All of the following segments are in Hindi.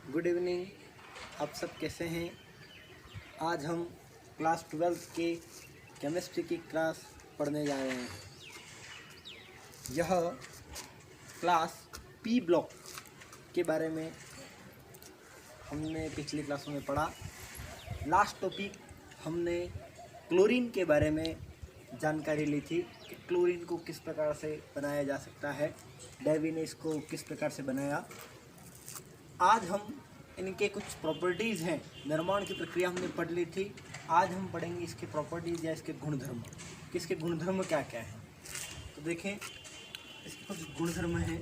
Good evening. आप सब कैसे हैं? आज हम क्लास 12 के केमिस्ट्री की क्लास पढ़ने जा रहे हैं। यह क्लास पी ब्लॉक के बारे में हमने पिछली क्लासों में पढ़ा। लास्ट टॉपिक हमने क्लोरीन के बारे में जानकारी ली थी कि क्लोरीन को किस प्रकार से बनाया जा सकता है, डेवी ने इसको किस प्रकार से बनाया। आज हम इनके कुछ प्रॉपर्टीज़ हैं, निर्माण की प्रक्रिया हमने पढ़ ली थी। आज हम पढ़ेंगे इसके प्रॉपर्टीज़ या इसके गुणधर्म, कि इसके गुणधर्म क्या क्या हैं। तो देखें, इसके कुछ गुणधर्म हैं।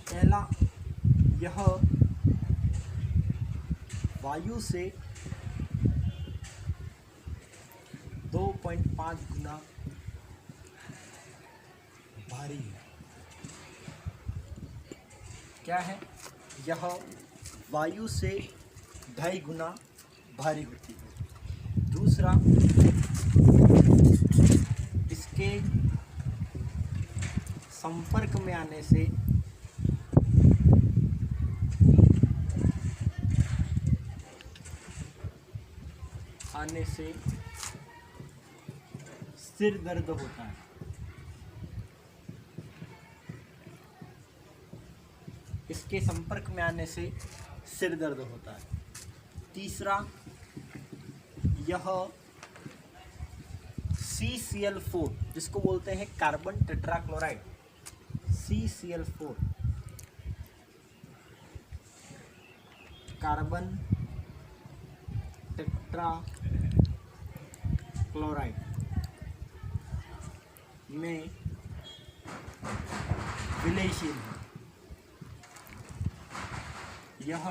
पहला, यह वायु से 2.5 गुना भारी है। क्या है? यह वायु से 2.5 गुना भारी होती है। दूसरा, इसके संपर्क में आने से सिर दर्द होता है। इसके संपर्क में आने से सिर दर्द होता है। तीसरा, यह CCl4 जिसको बोलते हैं carbon tetrachloride, CCl4 carbon tetrachloride में विलयशील है। यह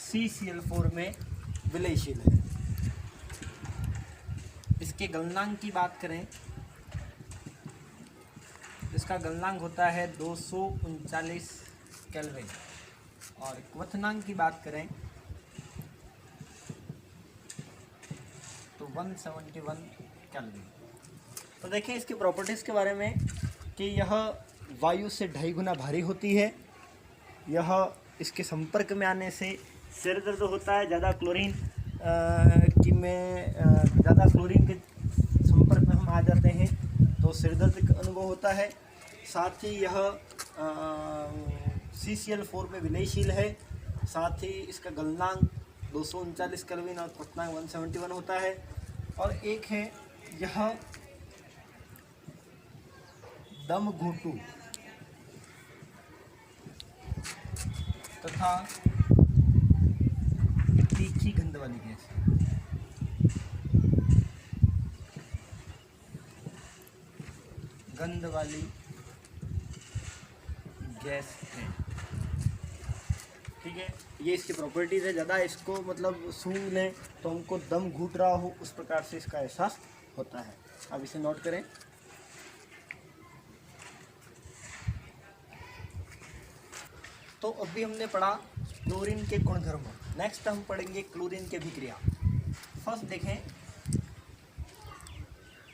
CCl4 में विलयशील है। इसके गलनांक की बात करें, इसका गलनांक होता है 239 केल्विन, और क्वथनांक की बात करें तो 171 केल्विन। तो देखें इसकी प्रॉपर्टीज़ के बारे में कि यह वायु से 2.5 गुना भारी होती है। यह इसके संपर्क में आने से सिर दर्द होता है। ज़्यादा क्लोरीन के संपर्क में हम आ जाते हैं तो सिर दर्द का अनुभव होता है। साथ ही यह CCl4 में विलयशील है। साथ ही इसका गलनांक 239 केल्विन और क्वथनांक 171 होता है। और एक है, यह दम घोटू तथा तीखी गंध वाली गैस, गंध वाली गैस है। ठीक है, ये इसकी प्रॉपर्टीज़ है। ज़्यादा इसको मतलब सूंघ लें तो हमको दम घुट रहा हो, उस प्रकार से इसका एहसास होता है। अब इसे नोट करें। तो अभी हमने पढ़ा क्लोरीन के गुणधर्म। नेक्स्ट हम पढ़ेंगे क्लोरीन की अभिक्रिया। फर्स्ट देखें,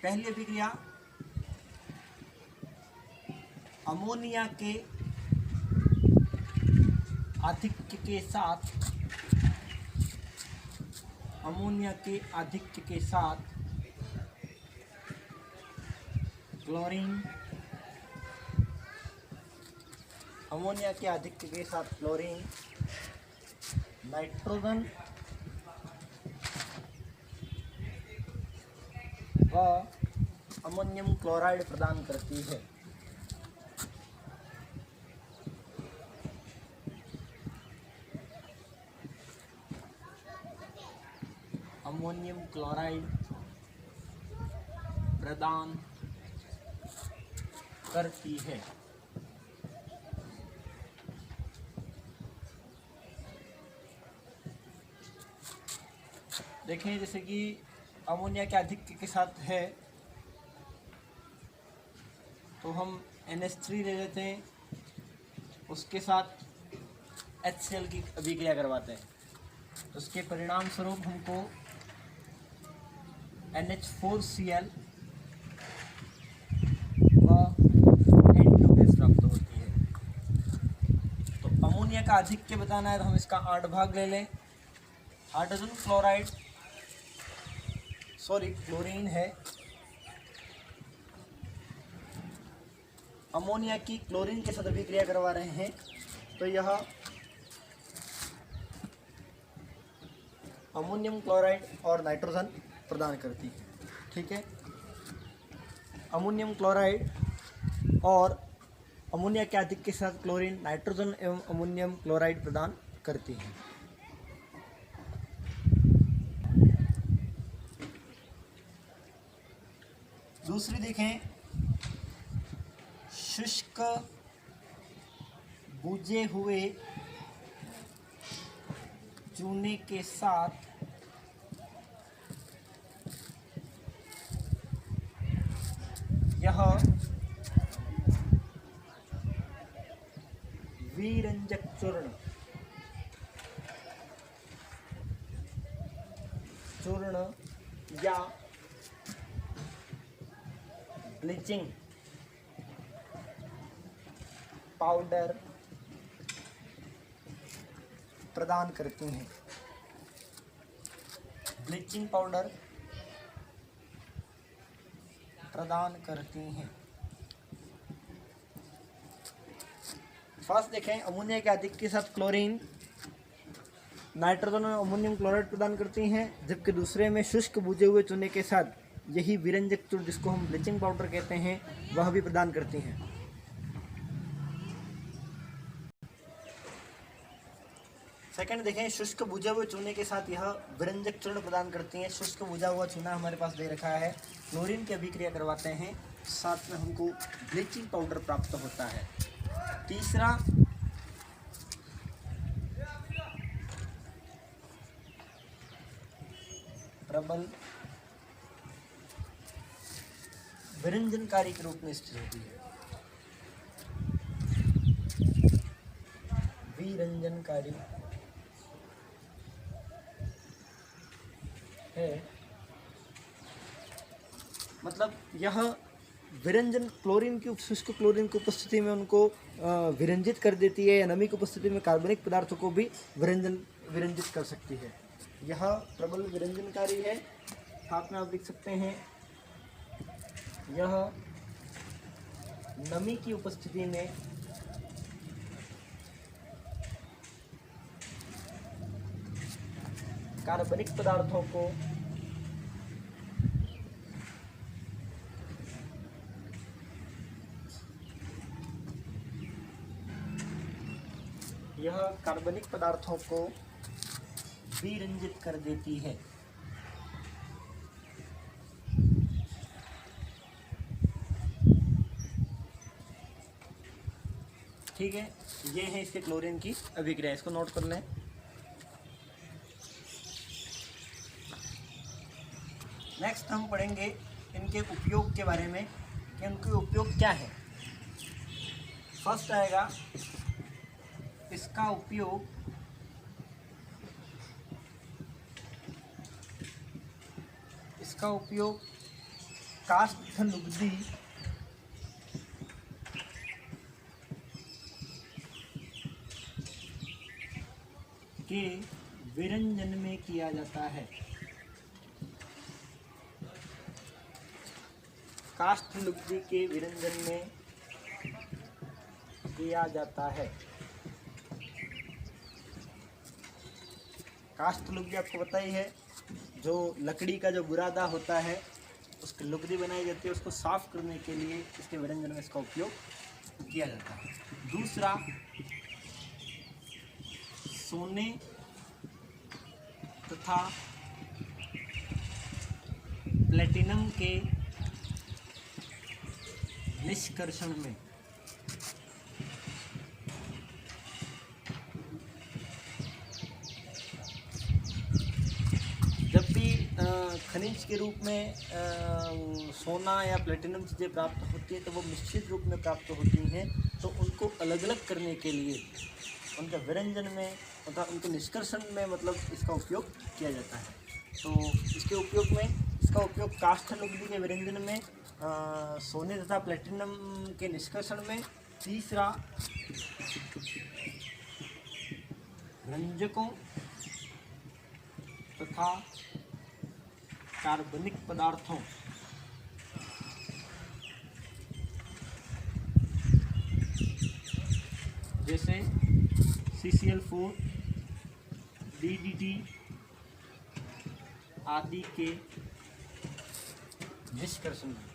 पहली अभिक्रिया अमोनिया के आधिक्य के साथ क्लोरीन, अमोनिया के आधिक्य के साथ क्लोरीन नाइट्रोजन व अमोनियम क्लोराइड प्रदान करती है। अमोनियम क्लोराइड प्रदान करती है। देखें, जैसे कि अमोनिया के आधिक्य के साथ है तो हम NH3 ले लेते हैं, उसके साथ HCl की अभिक्रिया करवाते हैं। तो उसके परिणाम स्वरूप हमको NH4Cl व N2 गैस प्राप्त होती है। तो अमोनिया का आधिक्य बताना है तो हम इसका 8 भाग ले लें। हाइड्रोजन क्लोराइड क्लोरीन है, अमोनिया की क्लोरीन के साथ अभिक्रिया करवा रहे हैं तो यह अमोनियम क्लोराइड और नाइट्रोजन प्रदान करती है। ठीक है, अमोनियम क्लोराइड और अमोनिया के आधिक्य के साथ क्लोरीन नाइट्रोजन एवं अमोनियम क्लोराइड प्रदान करती है। दूसरी देखें, शुष्क बुझे हुए चूने के साथ यह विरंजक चूर्ण या ब्लीचिंग पाउडर प्रदान करती हैं। ब्लीचिंग पाउडर प्रदान करती हैं। फर्स्ट देखें, अमोनिया के आधिक्य के साथ क्लोरीन नाइट्रोजन और अमोनियम क्लोराइड प्रदान करती हैं, जबकि दूसरे में शुष्क बुझे हुए चूने के साथ यही विरंजक चूर्ण जिसको हम ब्लीचिंग पाउडर कहते हैं वह भी प्रदान करती हैं। सेकंड देखें, शुष्क बुझे हुए चूने के साथ यह विरंजक चूर्ण प्रदान करती हैं। शुष्क बुझा हुआ चूना हमारे पास दे रखा है, क्लोरीन की अभिक्रिया करवाते हैं, साथ में हमको ब्लीचिंग पाउडर प्राप्त होता है। तीसरा, प्रबल विरंजनकारी के रूप में स्थित होती है। विरंजनकारी है, मतलब यह विरंजन क्लोरीन की शुष्क क्लोरीन की उपस्थिति में उनको विरंजित कर देती है, या नमी की उपस्थिति में कार्बनिक पदार्थों को भी विरंजित कर सकती है। यह प्रबल विरंजनकारी है। साथ में आप देख सकते हैं यह नमी की उपस्थिति में कार्बनिक पदार्थों को विरंजित कर देती है। ठीक है, ये है इसके क्लोरीन की अभिक्रिया, इसको नोट कर लें। नेक्स्ट हम पढ़ेंगे इनके उपयोग के बारे में कि उनके उपयोग क्या है। फर्स्ट आएगा इसका उपयोग काष्ठलुगदी के विरंजन में किया जाता है। काष्ठलुगदी के विरंजन में किया जाता है। काष्ठलुगदी आपको पता ही है, जो लकड़ी का जो बुरादा होता है उसकी लुगदी बनाई जाती है, उसको साफ करने के लिए इसके विरंजन में इसका उपयोग किया जाता है। दूसरा, सोने तथा प्लेटिनम के निष्कर्षण में जब भी खनिज के रूप में सोना या प्लेटिनम चीज़ें प्राप्त होती हैं तो वो निश्चित रूप में प्राप्त होती हैं, तो उनको अलग अलग करने के लिए उनका विरंजन में तथा उनके निष्कर्षण में मतलब इसका उपयोग किया जाता है। तो इसके उपयोग में इसका उपयोग काष्ठ लुगदी के विरंजन में, सोने तथा प्लेटिनम के निष्कर्षण में। तीसरा, रंजकों तथा कार्बनिक पदार्थों जैसे CCl4, DDT आदि के निष्कर्षण में।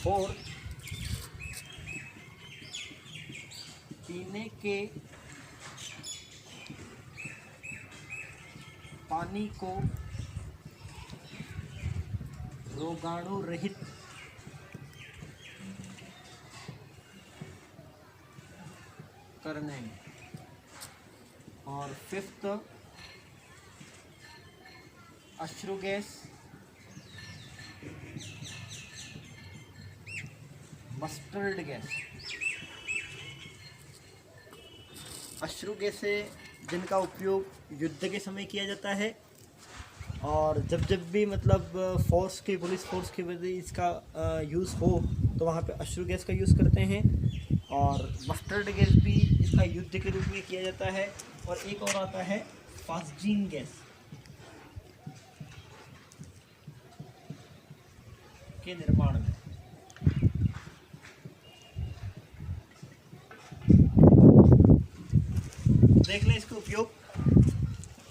और पीने के पानी को रोगाणु रहित करने में। और फिफ्थ, अश्रु गैस, मस्टर्ड गैस। अश्रु गैस है जिनका उपयोग युद्ध के समय किया जाता है, और जब भी मतलब पुलिस फोर्स की वजह इसका यूज़ हो तो वहाँ पे अश्रु गैस का यूज़ करते हैं। और मस्टर्ड गैस भी इसका युद्ध के रूप में किया जाता है। और एक और आता है फास्जीन गैस के निर्माण में। देख लें इसका उपयोग।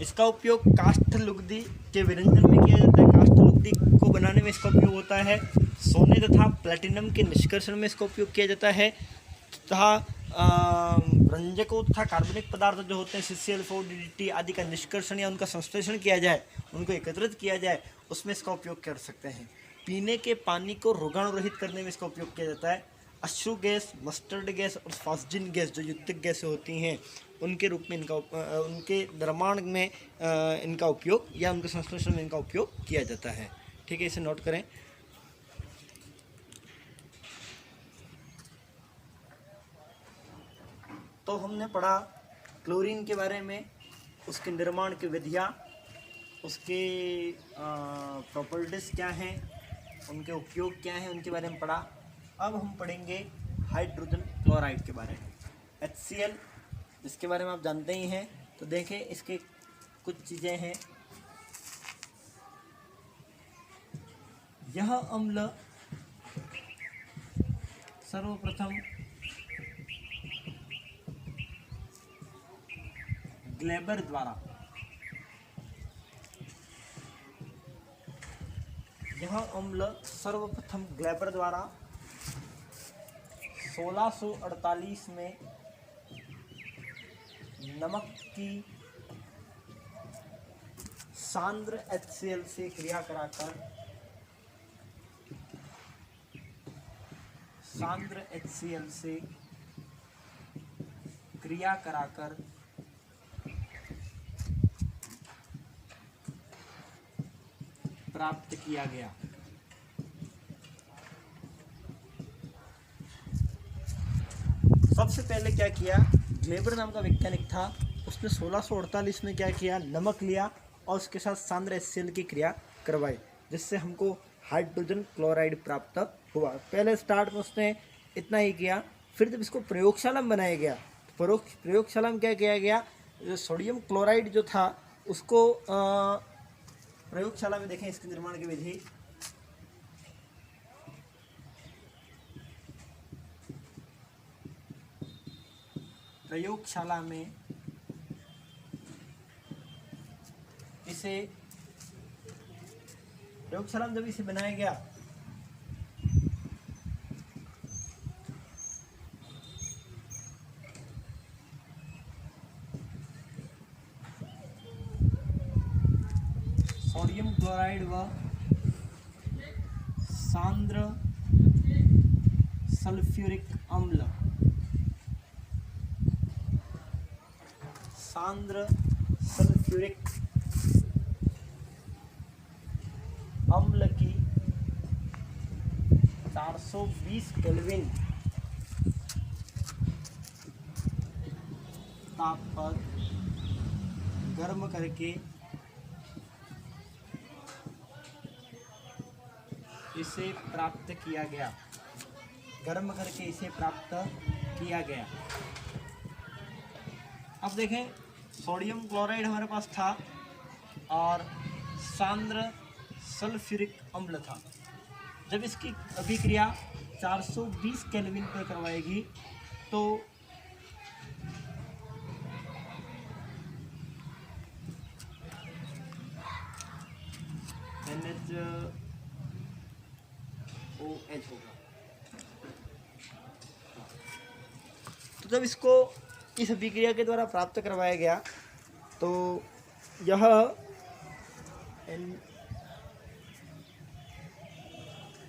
इसका उपयोग काष्ठ लुगदी के विरंजन में किया जाता है। काष्ठ लुगदी को बनाने में इसका उपयोग होता है। सोने तथा प्लेटिनम के निष्कर्षण में इसका उपयोग किया जाता है तथा रंजकों तथा कार्बनिक पदार्थ जो होते हैं CCl4, DDT आदि का निष्कर्षण या उनका संश्लेषण किया जाए, उनको एकत्रित किया जाए, उसमें इसका उपयोग कर सकते हैं। पीने के पानी को रोगाणु रहित करने में इसका उपयोग किया जाता है। अश्रु गैस, मस्टर्ड गैस और फास्जिन गैस जो युद्धक गैसें होती हैं, उनके रूप में उनके निर्माण में इनका उपयोग या उनके संश्लेषण में इनका उपयोग किया जाता है। ठीक है, इसे नोट करें। तो हमने पढ़ा क्लोरीन के बारे में, उसके निर्माण की विधियाँ, उसके प्रॉपर्टीज़ क्या हैं, उनके उपयोग क्या हैं, उनके बारे में पढ़ा। अब हम पढ़ेंगे हाइड्रोजन क्लोराइड के बारे में, HCl, इसके बारे में आप जानते ही हैं। तो देखें इसके कुछ चीज़ें हैं। यह अम्ल सर्वप्रथम ग्लेबर द्वारा, यह अम्ल सर्वप्रथम ग्लेबर द्वारा 1648 में नमक की सांद्र HCl से क्रिया कराकर प्राप्त किया गया। सबसे पहले क्या किया, ग्लेबर नाम का वैज्ञानिक था, उसने 1648 में क्या किया, नमक लिया और उसके साथ सांद्र HCl की क्रिया करवाई, जिससे हमको हाइड्रोजन क्लोराइड प्राप्त हुआ। पहले स्टार्ट में उसने इतना ही किया। फिर जब इसको प्रयोगशाला में बनाया गया, प्रयोगशाला में क्या किया गया, सोडियम क्लोराइड जो था उसको प्रयोगशाला में देखें इसके निर्माण की विधि। प्रयोगशाला में जब इसे बनाया गया सोडियम क्लोराइड व सांद्र सल्फ्यूरिक अम्ल की 420 केल्विन ताप पर गर्म करके इसे प्राप्त किया गया। गर्म करके इसे प्राप्त किया गया। अब देखें, सोडियम क्लोराइड हमारे पास था और सांद्र सल्फ्यूरिक अम्ल था। जब इसकी अभिक्रिया 420 केल्विन पर करवाएगी तो NaOH होगा। तो जब इसको इस अभिक्रिया के द्वारा प्राप्त करवाया गया तो यह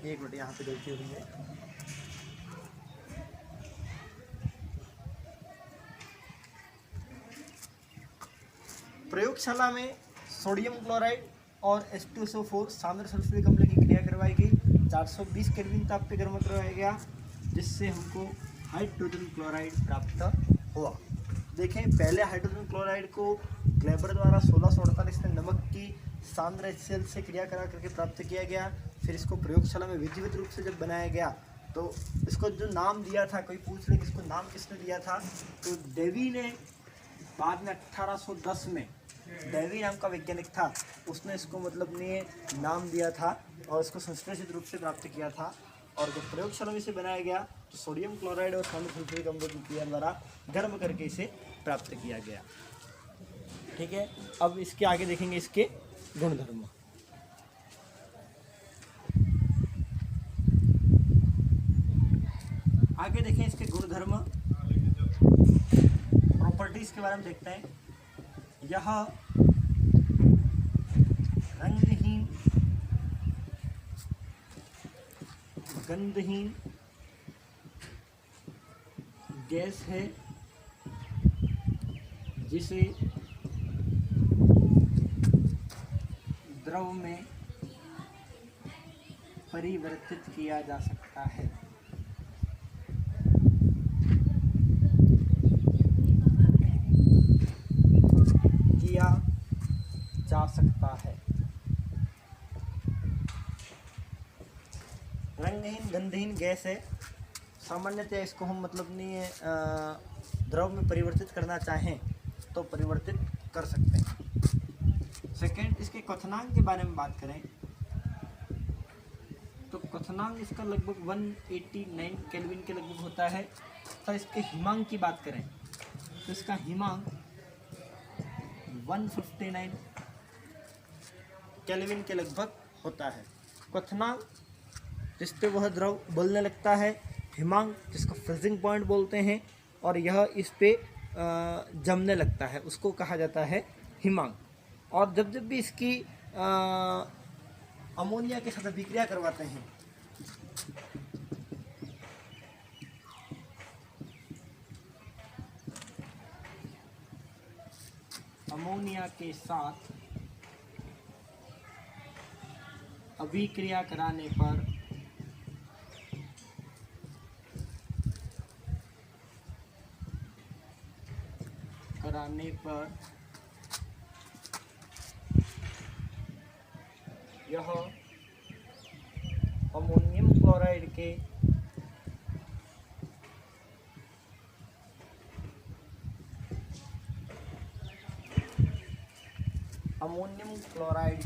एक मिनट, यहाँ पे गलती हुई है। प्रयोगशाला में सोडियम क्लोराइड और H2SO4 सांद्र सल्फ्यूरिक अम्ल की क्रिया करवाई गई। 420 केल्विन ताप पे गर्म करवाया गया, जिससे हमको हाइड्रोजन क्लोराइड प्राप्त हुआ। देखें, पहले हाइड्रोजन क्लोराइड को ग्लेबर द्वारा 1648 में नमक की सांद्र HCl से क्रिया करा करके प्राप्त किया गया। फिर इसको प्रयोगशाला में विधिवत रूप से जब बनाया गया तो इसको जो नाम दिया था, कोई पूछ ले कि इसको नाम किसने दिया था, तो डेवी ने बाद में 1810 में, डेवी नाम का वैज्ञानिक था, उसने इसको मतलब ने नाम दिया था और इसको संश्लेषित रूप से प्राप्त किया था। और जब प्रयोगशाला में इसे बनाया गया तो सोडियम क्लोराइड और सांद्र सल्फ्यूरिक अम्ल की क्रिया द्वारा गर्म करके इसे प्राप्त किया गया। ठीक है, अब इसके आगे देखेंगे इसके गुणधर्म। आगे देखें इसके गुणधर्म, प्रॉपर्टीज के बारे में देखते हैं। यह रंगहीन, गंधहीन गैस है जिसे द्रव में परिवर्तित किया जा सकता है। रंगहीन गंधहीन गैस है। सामान्यतः इसको हम मतलब नहीं द्रव में परिवर्तित करना चाहें तो परिवर्तित कर सकते हैं। सेकेंड, इसके क्वथनांक के बारे में बात करें तो क्वथनांक इसका लगभग 189 केल्विन के लगभग होता है। तो इसके हिमांक की बात करें तो इसका हिमांक 159 केल्विन के लगभग होता है। क्वथनांक जिस पे वह द्रव उबलने लगता है, हिमांक जिसको फ्रीजिंग पॉइंट बोलते हैं, और यह इस पे जमने लगता है, उसको कहा जाता है हिमांक। और जब जब भी इसकी अमोनिया के साथ अभिक्रिया करवाते हैं अमोनिया के साथ अभिक्रिया कराने पर यह अमोनियम क्लोराइड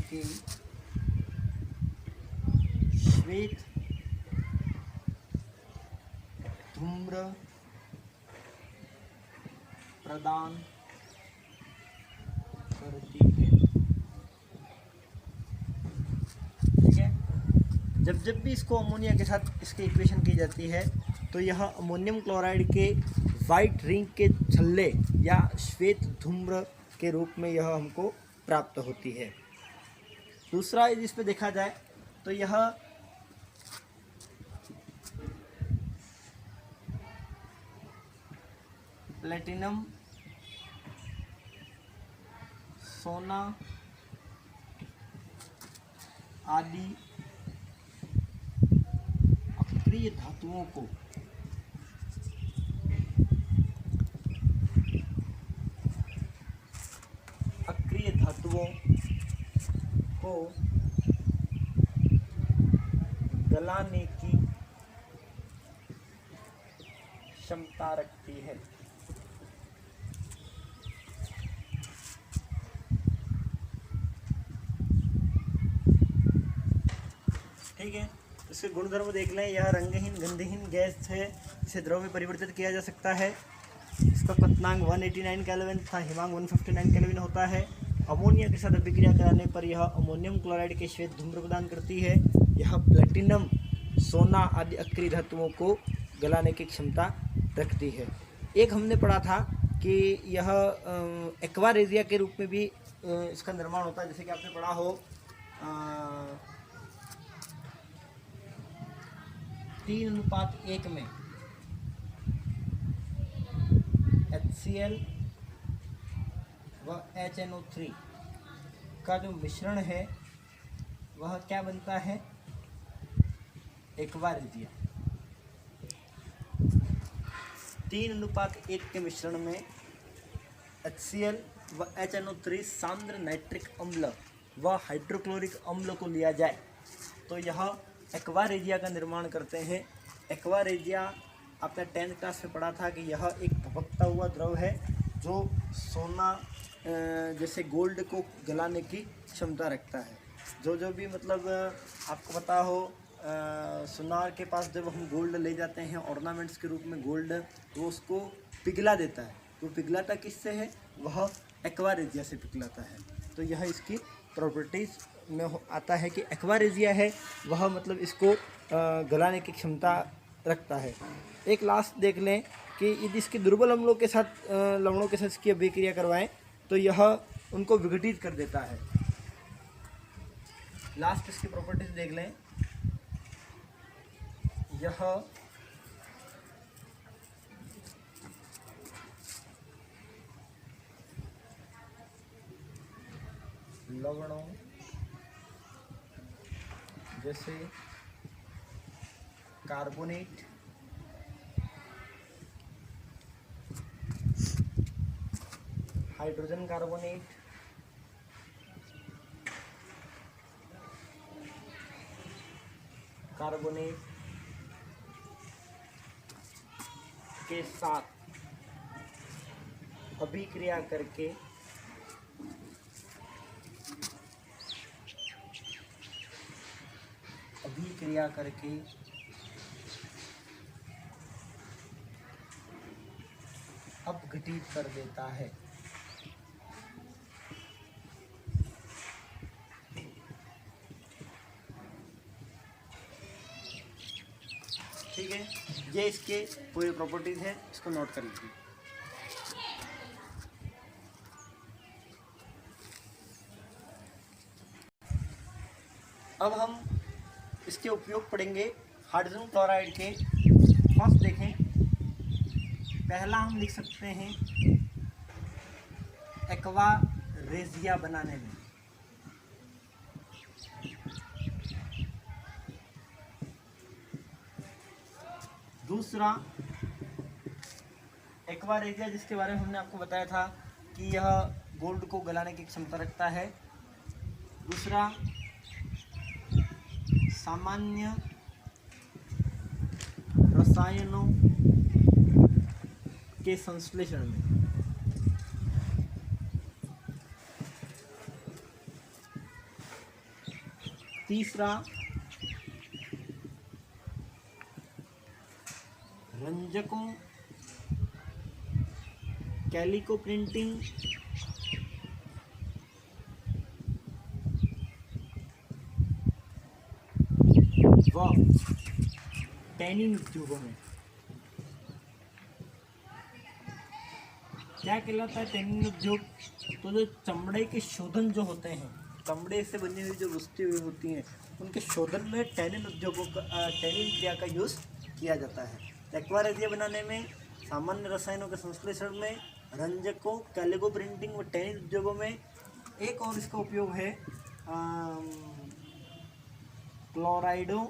के श्वेत धूम्र प्रदान करती है। ठीक है, जब भी इसको अमोनिया के साथ इसकी इक्वेशन की जाती है तो यह अमोनियम क्लोराइड के वाइट रिंग के छल्ले या श्वेत धूम्र के रूप में यह हमको प्राप्त होती है। दूसरा, इस पे देखा जाए तो यह प्लेटिनम, सोना आदि अक्रिय धातुओं को को गलाने की क्षमता रखती है। ठीक है, इसके गुणधर्म देख लें। यह रंगहीन गंधहीन गैस है, इसे द्रव में परिवर्तित किया जा सकता है। इसका क्वथनांक 189 केल्विन तथा हिमांक 159 केल्विन होता है। अमोनिया के साथ अभिक्रिया कराने पर यह अमोनियम क्लोराइड के श्वेत धूम्र प्रदान करती है। यह प्लेटिनम, सोना आदि अक्रिय धातुओं को गलाने की क्षमता रखती है। एक हमने पढ़ा था कि यह एक्वा रेजिया के रूप में भी इसका निर्माण होता है। जैसे कि आपने पढ़ा हो 3:1 में HCl व HNO3 का जो मिश्रण है वह क्या बनता है? Aqua regia. 3:1 के मिश्रण में HCl व HNO3 सांद्र नाइट्रिक अम्ल व हाइड्रोक्लोरिक अम्ल को लिया जाए तो यह एक्वा रेजिया का निर्माण करते हैं। एक्वा रेजिया आपने 10th क्लास में पढ़ा था कि यह एक भपकता हुआ द्रव है जो सोना जैसे गोल्ड को गलाने की क्षमता रखता है। जो भी मतलब आपको पता हो सुनार के पास जब हम गोल्ड ले जाते हैं ऑर्नामेंट्स के रूप में गोल्ड, तो उसको पिघला देता है। तो पिघलाता किससे है? वह एक्वा रेजिया से पिघलाता है। तो यह इसकी प्रॉपर्टीज़ में आता है कि एक्वा रेजिया है वह मतलब इसको गलाने की क्षमता रखता है। एक लास्ट देख लें कि यदि इसके दुर्बल अम्लों के साथ लवणों के साथ इसकी अभिक्रिया करवाएं तो यह उनको विघटित कर देता है। लास्ट इसकी प्रॉपर्टीज देख लें। यह लवणों जैसे कार्बोनेट, हाइड्रोजन कार्बोनेट, कार्बोनेट के साथ अभिक्रिया करके अपघटित कर देता है। ठीक है, ये इसके पूरी प्रॉपर्टीज है, इसको नोट कर लीजिए। अब हम इसके उपयोग पढ़ेंगे हाइड्रोजन क्लोराइड के। फर्स्ट देखें, पहला हम लिख सकते हैं एक्वा रेजिया बनाने में। दूसरा, एक्वा रेजिया जिसके बारे में हमने आपको बताया था कि यह गोल्ड को गलाने की क्षमता रखता है। दूसरा, सामान्य रसायनों के संश्लेषण में तीसरा, रंजकों, कैलिको प्रिंटिंग व टैनिंग उद्योगों में। क्या कहलाता है टैनिंग उद्योग? तो जो चमड़े के शोधन जो होते हैं, चमड़े से बनी हुई जो वस्तुएं होती हैं, उनके शोधन में टैनिन उद्योगों का टैनिन क्रिया का यूज़ किया जाता है। एक्वा रेजिया बनाने में, सामान्य रसायनों के संश्लेषण में, रंजकों, कैलिको प्रिंटिंग व टैनिन उद्योगों में। एक और इसका उपयोग है क्लोराइडों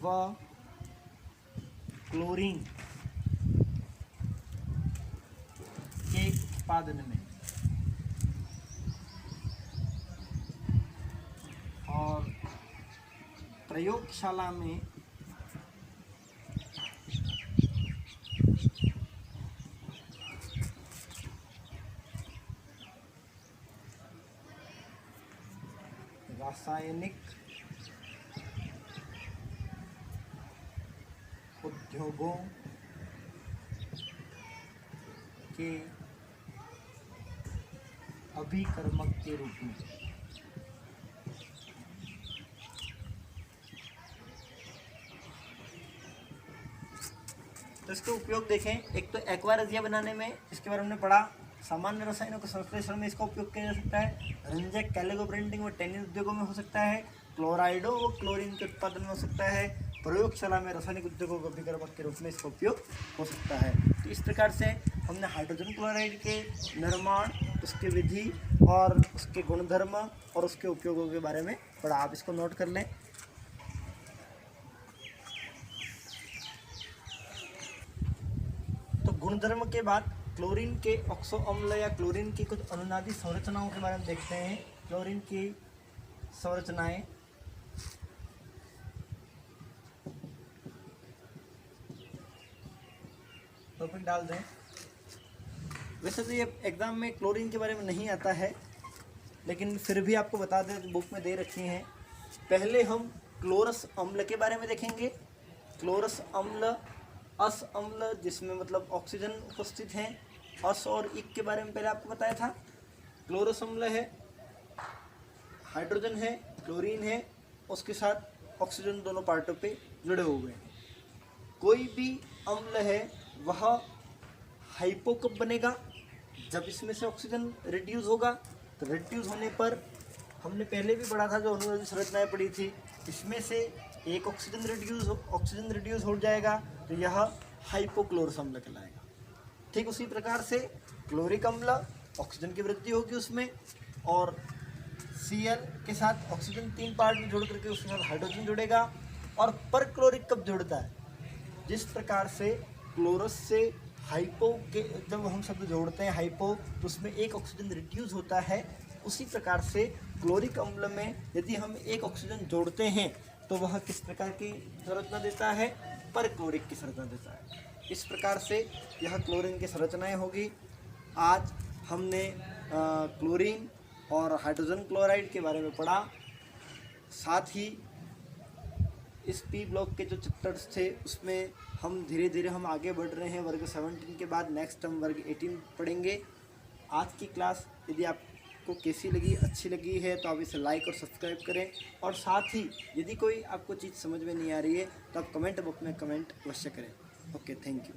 व क्लोरीन के उत्पादन में और प्रयोगशाला में रासायनिक उद्योगों के अभिकर्मक के रूप में तो इसके उपयोग देखें। एक तो एक्वा रेजिया बनाने में, इसके बारे में हमने पढ़ा। सामान्य रसायनों के संश्लेषण में इसका उपयोग किया जा सकता है। रंजक, कैलिको प्रिंटिंग व टेनिस उद्योगों में हो सकता है। क्लोराइडो व क्लोरीन के उत्पादन में हो सकता है। प्रयोगशाला में रासायनिक उद्योगों के अभिकर्मक के रूप में इसका उपयोग हो सकता है। तो इस प्रकार से हमने हाइड्रोजन क्लोराइड के निर्माण, उसकी विधि और उसके गुणधर्म और उसके उपयोगों के बारे में पढ़ा। आप इसको नोट कर लें। तो गुणधर्म के बाद क्लोरीन के ऑक्सो अम्ल या क्लोरीन की कुछ अनुनादी संरचनाओं के बारे में देखते हैं। क्लोरीन की संरचनाएं टॉपिक डाल दें। वैसे तो ये एग्जाम में क्लोरीन के बारे में नहीं आता है, लेकिन फिर भी आपको बता दें, बुक में दे रखी हैं। पहले हम क्लोरस अम्ल के बारे में देखेंगे। क्लोरस अम्ल अस अम्ल, जिसमें मतलब ऑक्सीजन उपस्थित हैं। अस और इक के बारे में पहले आपको बताया था। क्लोरस अम्ल है, हाइड्रोजन है, क्लोरीन है, उसके साथ ऑक्सीजन दोनों पार्टों पे जुड़े हुए हैं। कोई भी अम्ल है वह हाइपो कब बनेगा? जब इसमें से ऑक्सीजन रिड्यूस होगा। तो रिड्यूस होने पर हमने पहले भी पढ़ा था, जो अनुनादी संरचनाएं पढ़ी थी, इसमें से एक ऑक्सीजन रिड्यूस हो जाएगा, तो यह हाइपोक्लोरस अम्ल कहलाएगा। ठीक उसी प्रकार से क्लोरिक अम्ल, ऑक्सीजन की वृद्धि होगी उसमें, और Cl के साथ ऑक्सीजन 3 पार्ट में जोड़ करके उसके साथ हाइड्रोजन जुड़ेगा। और पर क्लोरिक कब जुड़ता है? जिस प्रकार से क्लोरस से हाइपो के जब हम शब्द जोड़ते हैं हाइपो, तो उसमें एक ऑक्सीजन रिड्यूस होता है। उसी प्रकार से क्लोरिक अम्ल में यदि हम एक ऑक्सीजन जोड़ते हैं तो वह किस प्रकार की संरचना देता है? पर क्लोरिक की संरचना देता है। इस प्रकार से यह क्लोरीन की संरचनाएं होगी। आज हमने क्लोरीन और हाइड्रोजन क्लोराइड के बारे में पढ़ा। साथ ही इस पी ब्लॉक के जो चैप्टर्स थे उसमें हम धीरे धीरे हम आगे बढ़ रहे हैं। वर्ग 17 के बाद नेक्स्ट हम वर्ग 18 पढ़ेंगे। आज की क्लास यदि आपको कैसी लगी, अच्छी लगी है, तो आप इसे लाइक और सब्सक्राइब करें। और साथ ही यदि कोई आपको चीज़ समझ में नहीं आ रही है तो आप कमेंट बॉक्स में कमेंट अवश्य करें। Okay, thank you.